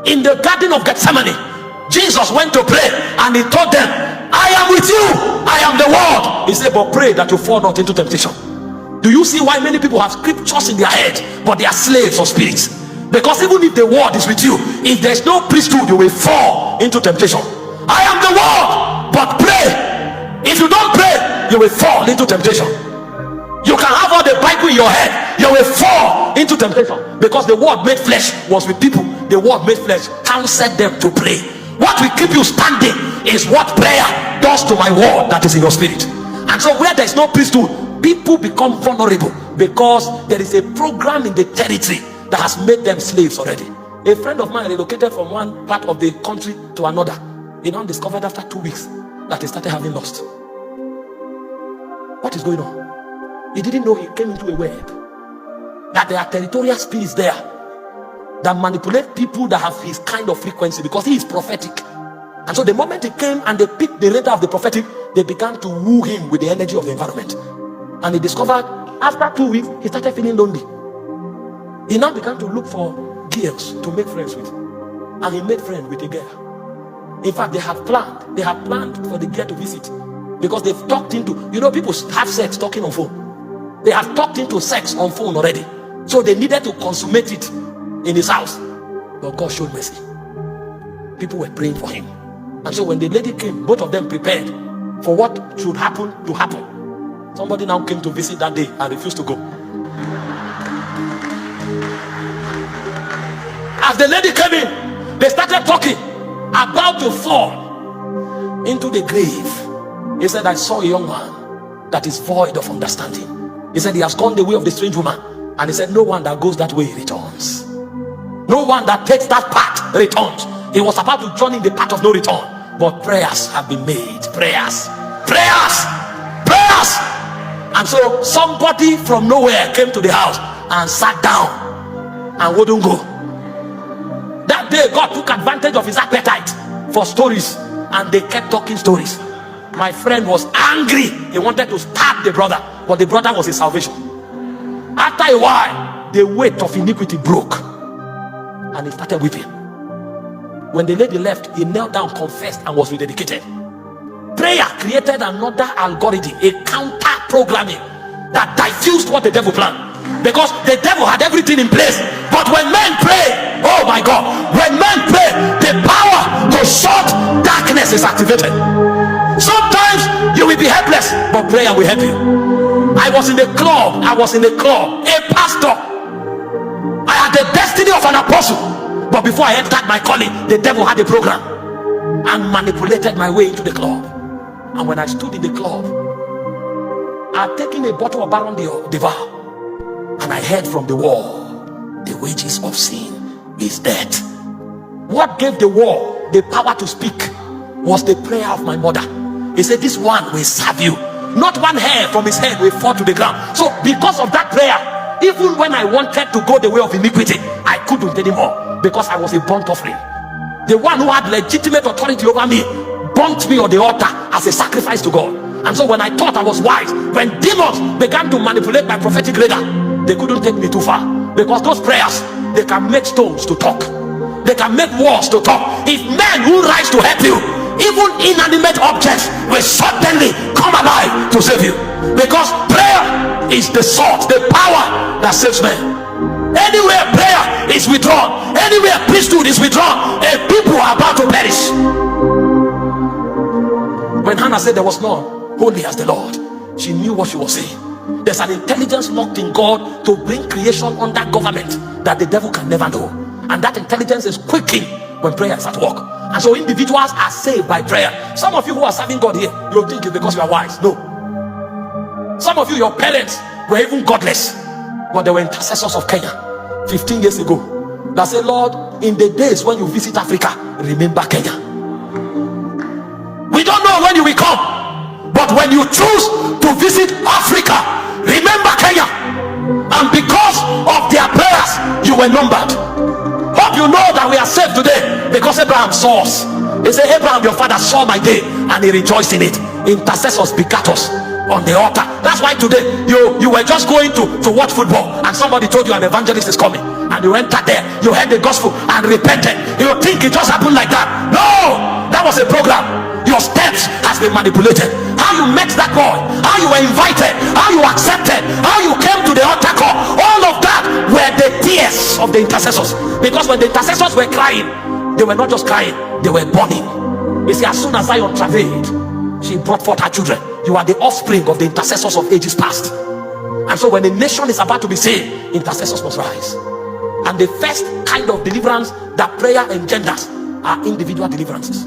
In the Garden of Gethsemane, Jesus went to pray and he told them, I am with you, I am the word. He said, but pray that you fall not into temptation. Do you see why many people have scriptures in their head, but they are slaves of spirits? Because even if the word is with you, if there's no priesthood, you will fall into temptation. I am the word, but pray. If you don't pray, you will fall into temptation. You can have all the Bible in your head, you will fall into temptation. Because the word made flesh was with people. The word made flesh counseled them to pray. What will keep you standing is what prayer does to my word that is in your spirit. And so where there is no priesthood, people become vulnerable, because there is a program in the territory that has made them slaves already. A friend of mine relocated from one part of the country to another. He now discovered after 2 weeks that he started having lust. What is going on? He didn't know he came into a web, that there are territorial spirits there that manipulate people that have his kind of frequency, because he is prophetic. And so the moment he came and they picked the radar of the prophetic, they began to woo him with the energy of the environment. And he discovered after 2 weeks he started feeling lonely. He now began to look for girls to make friends with, and he made friends with a girl. In fact, they have planned for the girl to visit, because they've talked into, people have sex talking on phone. They have talked into sex on phone already, so they needed to consummate it in his house. But God showed mercy. People were praying for him, and so when the lady came, both of them prepared for what should happen to happen. Somebody now came to visit that day and refused to go. As the lady came in, they started talking, about to fall into the grave. He said, I saw a young man that is void of understanding. He said, he has gone the way of the strange woman. And he said, no one that goes that way returns. No one that takes that path returns. He was about to join in the path of no return, but prayers have been made. Prayers. And so somebody from nowhere came to the house and sat down and wouldn't go. That day God took advantage of his appetite for stories, and they kept talking stories. My friend was angry. He wanted to stab the brother, but the brother was his salvation. After a while, the weight of iniquity broke, and he started weeping. When the lady left, he knelt down, confessed, and was rededicated. Prayer created another algorithm, a counter programming that diffused what the devil planned, because the devil had everything in place. But when men pray, oh my God, when men pray, the power to shut darkness is activated. Sometimes you will be helpless, but prayer will help you. I was in a club, a pastor. I had the destiny of an apostle, but before I entered my calling, the devil had a program and manipulated my way into the club. And when I stood in the club, I had taken a bottle of Baron Devar, and I heard from the wall, the wages of sin is death. What gave the wall the power to speak was the prayer of my mother. He said, this one will serve you. Not one hair from his head will fall to the ground. So because of that prayer, even when I wanted to go the way of iniquity, I couldn't anymore, because I was a burnt offering. The one who had legitimate authority over me burnt me on the altar as a sacrifice to God. And so when I thought I was wise, when demons began to manipulate my prophetic radar, they couldn't take me too far, because those prayers, they can make stones to talk, they can make walls to talk. If men who rise to help you, even inanimate objects will suddenly come alive to save you, because prayer is the sword, the power that saves men. Anywhere prayer is withdrawn, anywhere priesthood is withdrawn, a people are about to perish. When Hannah said there was none holy as the Lord, she knew what she was saying. There's an intelligence locked in God to bring creation under government that the devil can never know, and that intelligence is quickened when prayer is at work. And so individuals are saved by prayer. Some of you who are serving God here, you think it's because you are wise. No. Some of you, your parents were even godless, but they were intercessors of Kenya 15 years ago that said, Lord, in the days when you visit Africa, remember Kenya. We don't know when you will come, but when you choose to visit Africa, remember Kenya. And because of their prayers, you were numbered. Hope you know that we are saved today because Abraham saw us. He said, Abraham, your father saw my day and he rejoiced in it. Intercessors begat us on the altar. That's why today you were just going to watch football and somebody told you an evangelist is coming, and you entered there, you heard the gospel and repented. You think it just happened like that? No, that was a program. Your steps has been manipulated. How you met that boy, how you were invited, how you accepted, how you came to the altar call, all of that were the tears of the intercessors. Because when the intercessors were crying, they were not just crying, they were burning. You see, as soon as Zion travailed, she brought forth her children. You are the offspring of the intercessors of ages past. And so when a nation is about to be saved, intercessors must rise. And the first kind of deliverance that prayer engenders are individual deliverances.